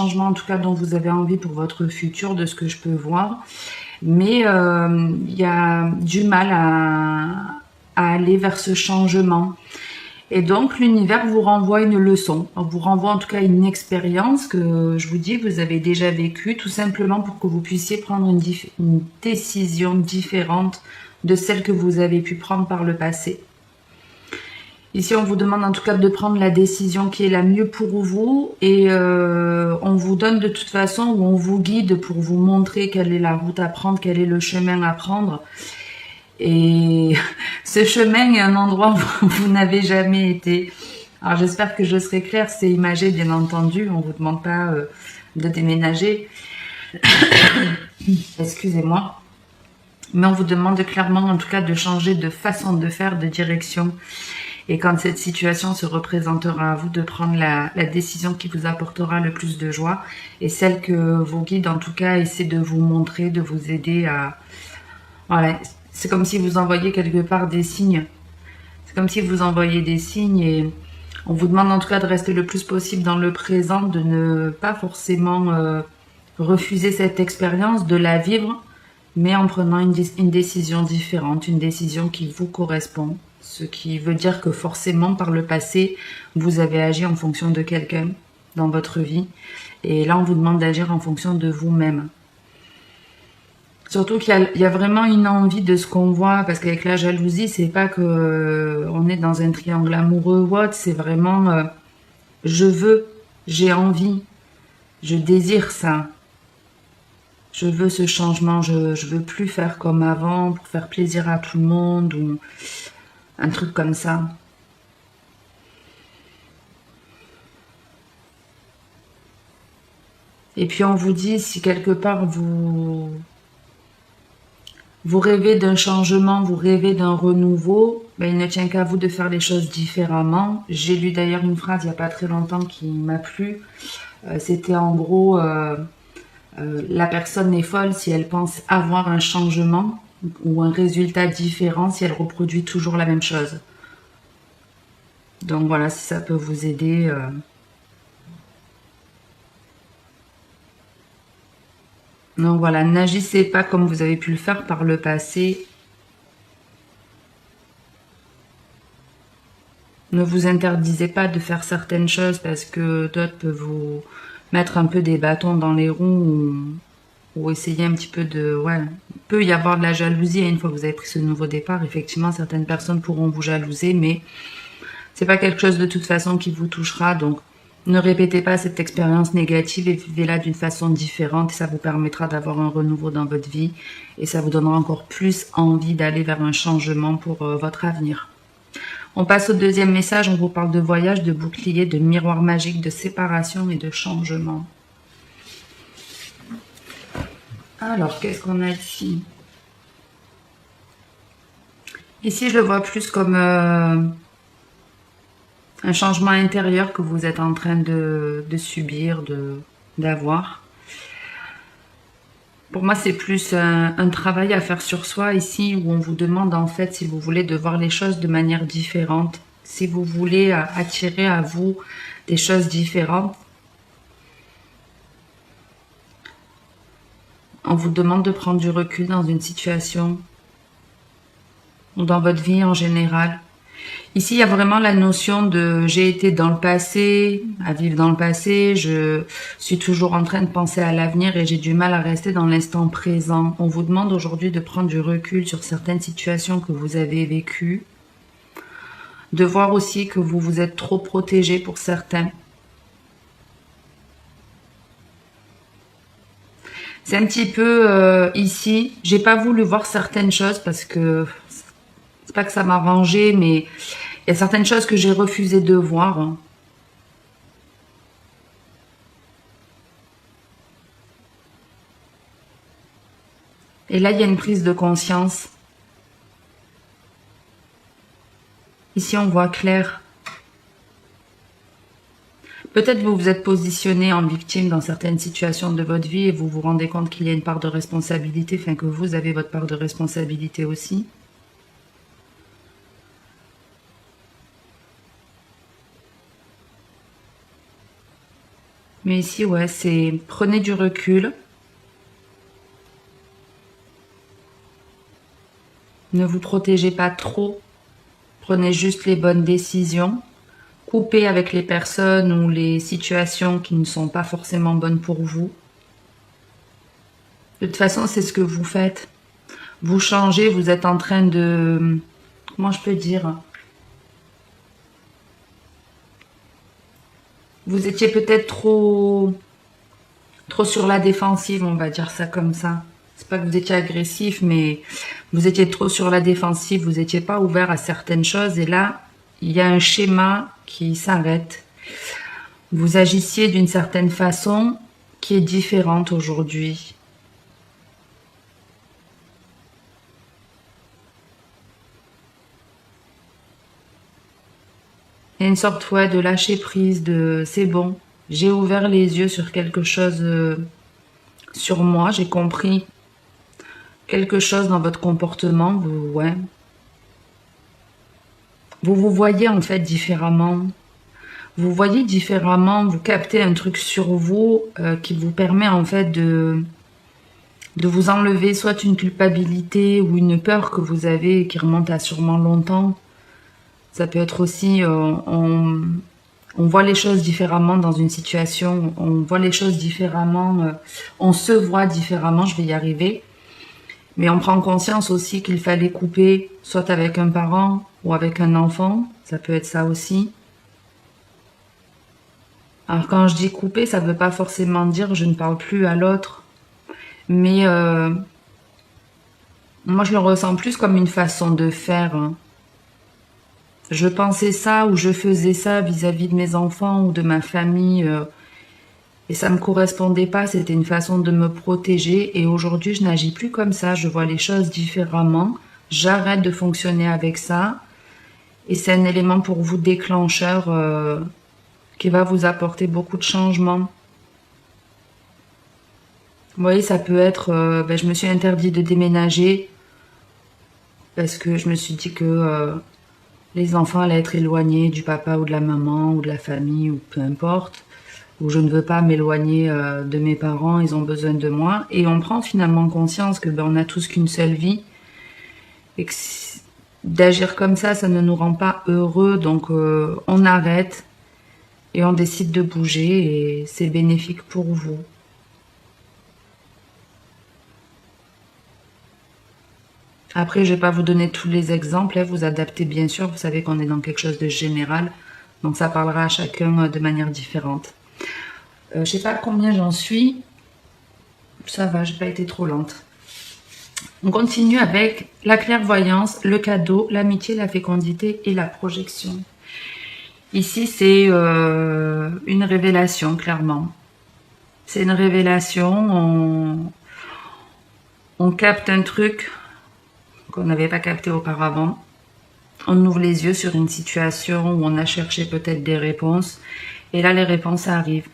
changement en tout cas dont vous avez envie pour votre futur, de ce que je peux voir. Mais il y a du mal à aller vers ce changement. Et donc l'univers vous renvoie une leçon, vous renvoie en tout cas une expérience que je vous dis, vous avez déjà vécue, tout simplement pour que vous puissiez prendre une décision différente de celle que vous avez pu prendre par le passé. Ici, on vous demande en tout cas de prendre la décision qui est la mieux pour vous et on vous donne de toute façon, ou on vous guide pour vous montrer quelle est la route à prendre, quel est le chemin à prendre. Et ce chemin est un endroit où vous n'avez jamais été. Alors j'espère que je serai claire, c'est imagé bien entendu, on ne vous demande pas de déménager. Excusez-moi. Mais on vous demande clairement en tout cas de changer de façon de faire, de direction. Et quand cette situation se représentera à vous, de prendre la décision qui vous apportera le plus de joie et celle que vos guides en tout cas essaient de vous montrer, de vous aider à... Voilà. C'est comme si vous envoyiez quelque part des signes. C'est comme si vous envoyiez des signes et on vous demande en tout cas de rester le plus possible dans le présent, de ne pas forcément refuser cette expérience, de la vivre, mais en prenant une décision différente, une décision qui vous correspond. Ce qui veut dire que forcément par le passé, vous avez agi en fonction de quelqu'un dans votre vie. Et là, on vous demande d'agir en fonction de vous-même. Surtout qu'il y a vraiment une envie de ce qu'on voit, parce qu'avec la jalousie, c'est pas que on est dans un triangle amoureux ou autre, c'est vraiment je veux, j'ai envie, je désire ça. Je veux ce changement, je veux plus faire comme avant pour faire plaisir à tout le monde ou un truc comme ça. Et puis on vous dit, si quelque part vous rêvez d'un changement, vous rêvez d'un renouveau, ben il ne tient qu'à vous de faire les choses différemment. J'ai lu d'ailleurs une phrase il n'y a pas très longtemps qui m'a plu. C'était en gros, la personne est folle si elle pense avoir un changement ou un résultat différent si elle reproduit toujours la même chose. Donc voilà, si ça peut vous aider. Donc voilà, n'agissez pas comme vous avez pu le faire par le passé. Ne vous interdisez pas de faire certaines choses parce que d'autres peuvent vous mettre un peu des bâtons dans les roues ou essayer un petit peu de... Ouais, il peut y avoir de la jalousie une fois que vous avez pris ce nouveau départ. Effectivement, certaines personnes pourront vous jalouser, mais c'est pas quelque chose de toute façon qui vous touchera. Donc, ne répétez pas cette expérience négative et vivez-la d'une façon différente. Et ça vous permettra d'avoir un renouveau dans votre vie et ça vous donnera encore plus envie d'aller vers un changement pour votre avenir. On passe au deuxième message, on vous parle de voyage, de bouclier, de miroir magique, de séparation et de changement. Alors, qu'est-ce qu'on a ici? Ici, je le vois plus comme un changement intérieur que vous êtes en train de subir, d'avoir. Pour moi, c'est plus un travail à faire sur soi ici où on vous demande en fait si vous voulez de voir les choses de manière différente, si vous voulez attirer à vous des choses différentes. On vous demande de prendre du recul dans une situation ou dans votre vie en général. Ici, il y a vraiment la notion de j'ai été dans le passé, à vivre dans le passé, je suis toujours en train de penser à l'avenir et j'ai du mal à rester dans l'instant présent. On vous demande aujourd'hui de prendre du recul sur certaines situations que vous avez vécues, de voir aussi que vous vous êtes trop protégé pour certains. C'est un petit peu ici, j'ai pas voulu voir certaines choses parce que c'est pas que ça m'a arrangé, mais il y a certaines choses que j'ai refusé de voir. Et là, il y a une prise de conscience. Ici, on voit clair. Peut-être vous vous êtes positionné en victime dans certaines situations de votre vie et vous vous rendez compte qu'il y a une part de responsabilité, enfin que vous avez votre part de responsabilité aussi. Mais ici, ouais, c'est prenez du recul. Ne vous protégez pas trop. Prenez juste les bonnes décisions. Coupez avec les personnes ou les situations qui ne sont pas forcément bonnes pour vous. De toute façon, c'est ce que vous faites. Vous changez, vous êtes en train de... Comment je peux dire? Vous étiez peut-être trop sur la défensive, on va dire ça comme ça. C'est pas que vous étiez agressif, mais vous étiez trop sur la défensive, vous n'étiez pas ouvert à certaines choses. Et là, il y a un schéma qui s'arrête. Vous agissiez d'une certaine façon qui est différente aujourd'hui. Il y a une sorte ouais, de lâcher prise, de c'est bon. J'ai ouvert les yeux sur quelque chose sur moi, j'ai compris quelque chose dans votre comportement, ouais. Vous voyez en fait différemment. Vous voyez différemment, vous captez un truc sur vous qui vous permet en fait de vous enlever soit une culpabilité ou une peur que vous avez qui remonte à sûrement longtemps. Ça peut être aussi, on voit les choses différemment dans une situation, on voit les choses différemment, on se voit différemment, je vais y arriver. Mais on prend conscience aussi qu'il fallait couper, soit avec un parent ou avec un enfant, ça peut être ça aussi. Alors quand je dis couper, ça ne veut pas forcément dire je ne parle plus à l'autre. Mais moi je le ressens plus comme une façon de faire. Hein. Je pensais ça ou je faisais ça vis-à-vis de mes enfants ou de ma famille et ça me correspondait pas, c'était une façon de me protéger et aujourd'hui je n'agis plus comme ça, je vois les choses différemment, j'arrête de fonctionner avec ça et c'est un élément pour vous déclencheur qui va vous apporter beaucoup de changements. Vous voyez, ça peut être, je me suis interdit de déménager parce que je me suis dit que les enfants allaient être éloignés du papa ou de la maman ou de la famille ou peu importe, ou je ne veux pas m'éloigner de mes parents, ils ont besoin de moi. Et on prend finalement conscience que on a tous qu'une seule vie et que d'agir comme ça ne nous rend pas heureux. Donc on arrête et on décide de bouger et c'est bénéfique pour vous. Après, je vais pas vous donner tous les exemples, hein, vous adaptez bien sûr, vous savez qu'on est dans quelque chose de général, donc ça parlera à chacun de manière différente. Je sais pas combien j'en suis, ça va, j'ai pas été trop lente. On continue avec la clairvoyance, le cadeau, l'amitié, la fécondité et la projection. Ici, c'est une révélation, clairement. C'est une révélation, on capte un truc qu'on n'avait pas capté auparavant. On ouvre les yeux sur une situation où on a cherché peut-être des réponses. Et là, les réponses arrivent.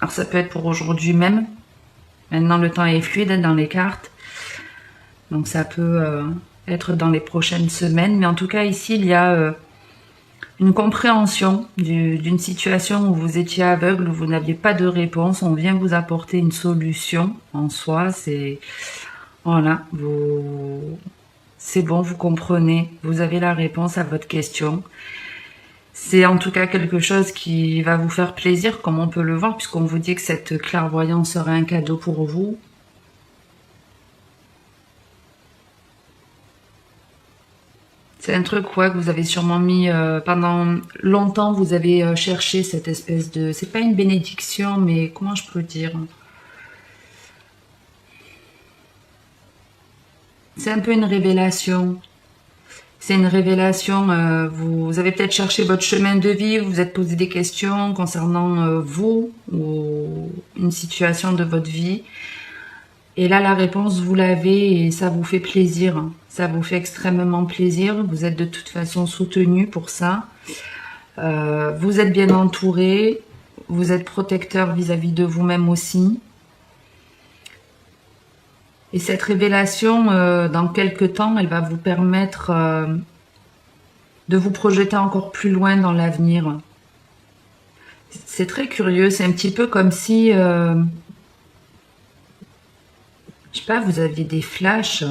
Alors, ça peut être pour aujourd'hui même. Maintenant, le temps est fluide dans les cartes. Donc, ça peut être dans les prochaines semaines. Mais en tout cas, ici, il y a une compréhension d'une situation où vous étiez aveugle, où vous n'aviez pas de réponse. On vient vous apporter une solution en soi. C'est... Voilà, c'est bon, vous comprenez, vous avez la réponse à votre question. C'est en tout cas quelque chose qui va vous faire plaisir, comme on peut le voir, puisqu'on vous dit que cette clairvoyance sera un cadeau pour vous. C'est un truc ouais, que vous avez sûrement mis pendant longtemps, vous avez cherché cette espèce de... C'est pas une bénédiction, mais comment je peux dire ? C'est un peu une révélation. C'est une révélation. Vous avez peut-être cherché votre chemin de vie, vous vous êtes posé des questions concernant vous ou une situation de votre vie. Et là, la réponse, vous l'avez et ça vous fait plaisir. Ça vous fait extrêmement plaisir. Vous êtes de toute façon soutenu pour ça. Vous êtes bien entouré. Vous êtes protecteur vis-à-vis de vous-même aussi. Et cette révélation, dans quelques temps, elle va vous permettre de vous projeter encore plus loin dans l'avenir. C'est très curieux, c'est un petit peu comme si, je sais pas, vous aviez des flashs.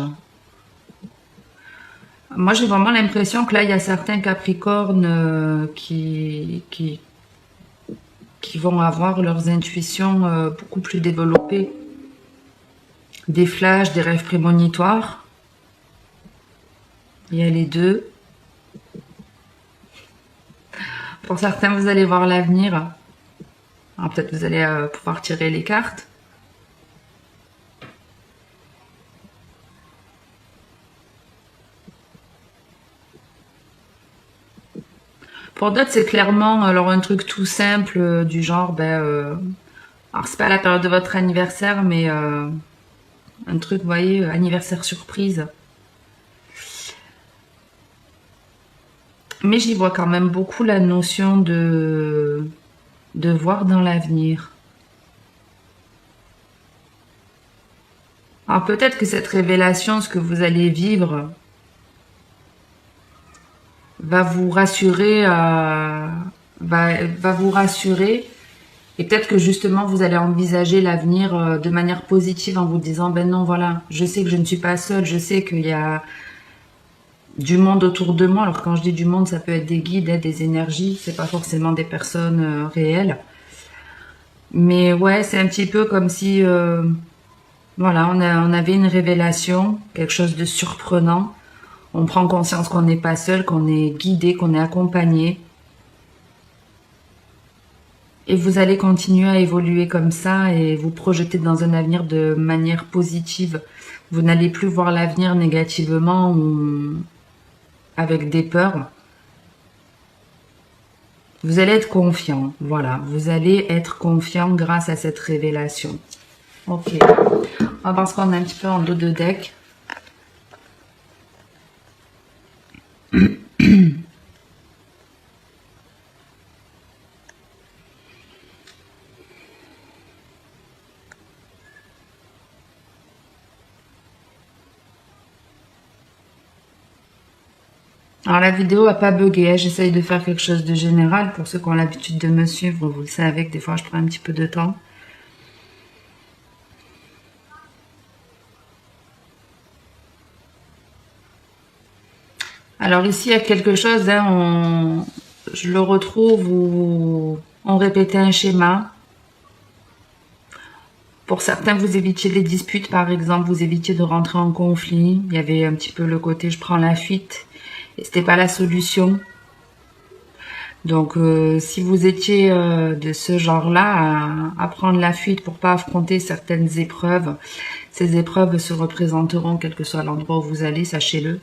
Moi, j'ai vraiment l'impression que là, il y a certains Capricornes qui vont avoir leurs intuitions beaucoup plus développées. Des flashs, des rêves prémonitoires. Il y a les deux. Pour certains, vous allez voir l'avenir. Alors peut-être vous allez pouvoir tirer les cartes. Pour d'autres, c'est clairement alors un truc tout simple du genre, alors c'est pas la période de votre anniversaire, mais un truc, vous voyez, anniversaire surprise. Mais j'y vois quand même beaucoup la notion de voir dans l'avenir. Alors peut-être que cette révélation, ce que vous allez vivre, va vous rassurer, va vous rassurer. Et peut-être que justement, vous allez envisager l'avenir de manière positive en vous disant, ben non, voilà, je sais que je ne suis pas seule, je sais qu'il y a du monde autour de moi. Alors quand je dis du monde, ça peut être des guides, des énergies, c'est pas forcément des personnes réelles. Mais ouais, c'est un petit peu comme si, voilà, on avait une révélation, quelque chose de surprenant. On prend conscience qu'on n'est pas seul, qu'on est guidé, qu'on est accompagné. Et vous allez continuer à évoluer comme ça et vous projeter dans un avenir de manière positive. Vous n'allez plus voir l'avenir négativement ou avec des peurs. Vous allez être confiant, voilà. Vous allez être confiant grâce à cette révélation. Ok. On va voir ce qu'on a un petit peu en dos de deck. Alors la vidéo a pas bugué, hein. J'essaye de faire quelque chose de général. Pour ceux qui ont l'habitude de me suivre, vous le savez que des fois je prends un petit peu de temps. Alors ici il y a quelque chose, hein, je le retrouve où on répétait un schéma. Pour certains, vous évitiez les disputes, par exemple, vous évitiez de rentrer en conflit. Il y avait un petit peu le côté je prends la fuite et c'était pas la solution. Donc si vous étiez de ce genre-là à prendre la fuite pour pas affronter certaines épreuves, ces épreuves se représenteront quel que soit l'endroit où vous allez, sachez-le.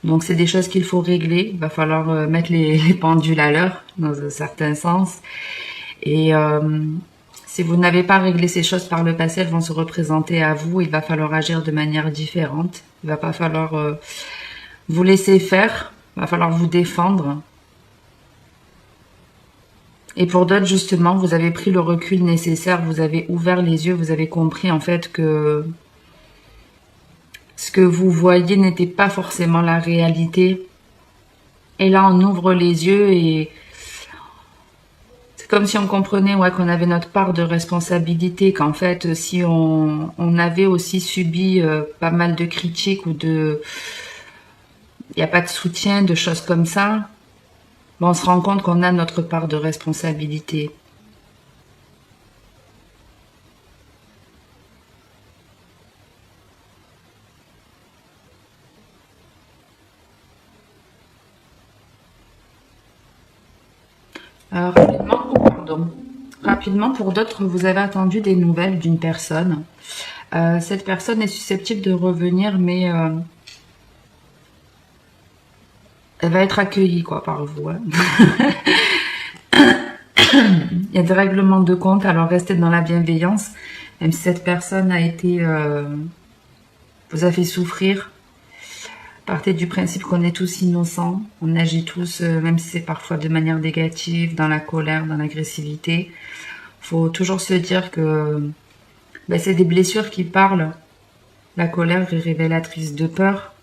Donc c'est des choses qu'il faut régler, il va falloir mettre les pendules à l'heure dans un certain sens. Et si vous n'avez pas réglé ces choses par le passé, elles vont se représenter à vous, il va falloir agir de manière différente. Il va pas falloir vous laisser faire, il va falloir vous défendre. Et pour d'autres, justement, vous avez pris le recul nécessaire, vous avez ouvert les yeux, vous avez compris en fait que ce que vous voyez n'était pas forcément la réalité. Et là, on ouvre les yeux et c'est comme si on comprenait qu'on avait notre part de responsabilité, qu'en fait, si on avait aussi subi pas mal de critiques ou il n'y a pas de soutien, de choses comme ça, on se rend compte qu'on a notre part de responsabilité. Rapidement, pour d'autres, vous avez attendu des nouvelles d'une personne. Cette personne est susceptible de revenir, mais elle va être accueillie par vous. Hein. Il y a des règlements de compte, alors restez dans la bienveillance. Même si cette personne a été, vous a fait souffrir, partez du principe qu'on est tous innocents. On agit tous, même si c'est parfois de manière négative, dans la colère, dans l'agressivité. Faut toujours se dire que c'est des blessures qui parlent. La colère est révélatrice de peur.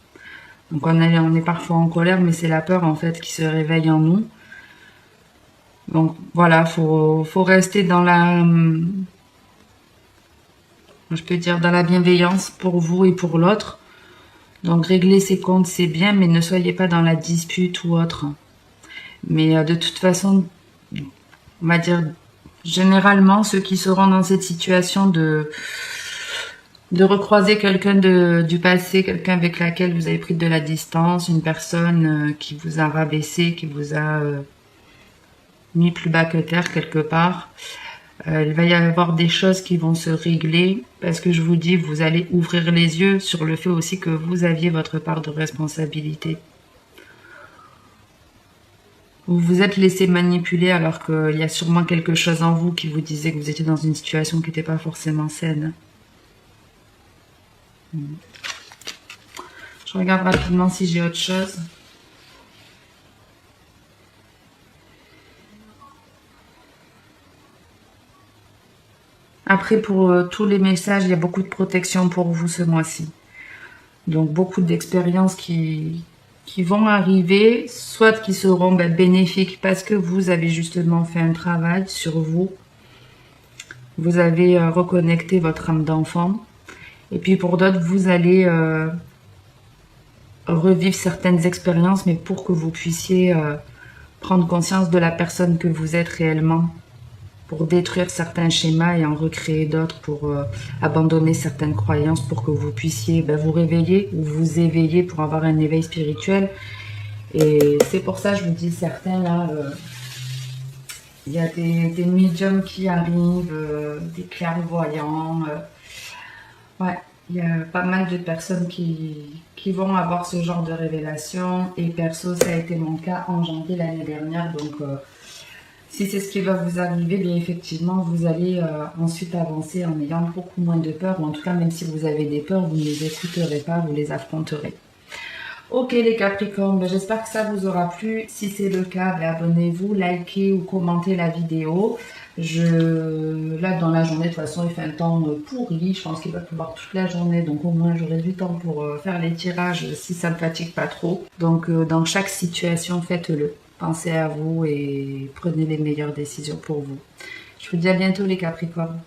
Donc on est parfois en colère, mais c'est la peur en fait qui se réveille en nous. Donc voilà, faut rester dans la, je peux dire dans la bienveillance pour vous et pour l'autre. Donc régler ses comptes c'est bien, mais ne soyez pas dans la dispute ou autre. Mais de toute façon, on va dire généralement ceux qui seront dans cette situation de recroiser quelqu'un du passé, quelqu'un avec laquelle vous avez pris de la distance, une personne qui vous a rabaissé, qui vous a mis plus bas que terre quelque part. Il va y avoir des choses qui vont se régler parce que je vous dis, vous allez ouvrir les yeux sur le fait aussi que vous aviez votre part de responsabilité. Vous vous êtes laissé manipuler alors qu'il y a sûrement quelque chose en vous qui vous disait que vous étiez dans une situation qui n'était pas forcément saine. Je regarde rapidement si j'ai autre chose. Après, pour tous les messages, il y a beaucoup de protection pour vous ce mois-ci. Donc, beaucoup d'expériences qui vont arriver, soit qui seront bénéfiques parce que vous avez justement fait un travail sur vous. Vous avez reconnecté votre âme d'enfant. Et puis pour d'autres, vous allez revivre certaines expériences, mais pour que vous puissiez prendre conscience de la personne que vous êtes réellement, pour détruire certains schémas et en recréer d'autres, pour abandonner certaines croyances, pour que vous puissiez vous réveiller ou vous éveiller pour avoir un éveil spirituel. Et c'est pour ça, je vous dis, certains là, il y a des médiums qui arrivent, des clairvoyants. Ouais, il y a pas mal de personnes qui vont avoir ce genre de révélation. Et perso, ça a été mon cas en janvier l'année dernière. Donc, si c'est ce qui va vous arriver, bien effectivement, vous allez ensuite avancer en ayant beaucoup moins de peur. Ou en tout cas, même si vous avez des peurs, vous ne les écouterez pas, vous les affronterez. Ok les Capricornes, j'espère que ça vous aura plu. Si c'est le cas, abonnez-vous, likez ou commentez la vidéo. Là, dans la journée, de toute façon, il fait un temps pourri. Je pense qu'il va pleuvoir toute la journée. Donc, au moins, j'aurai du temps pour faire les tirages si ça ne me fatigue pas trop. Donc, dans chaque situation, faites-le. Pensez à vous et prenez les meilleures décisions pour vous. Je vous dis à bientôt les Capricornes.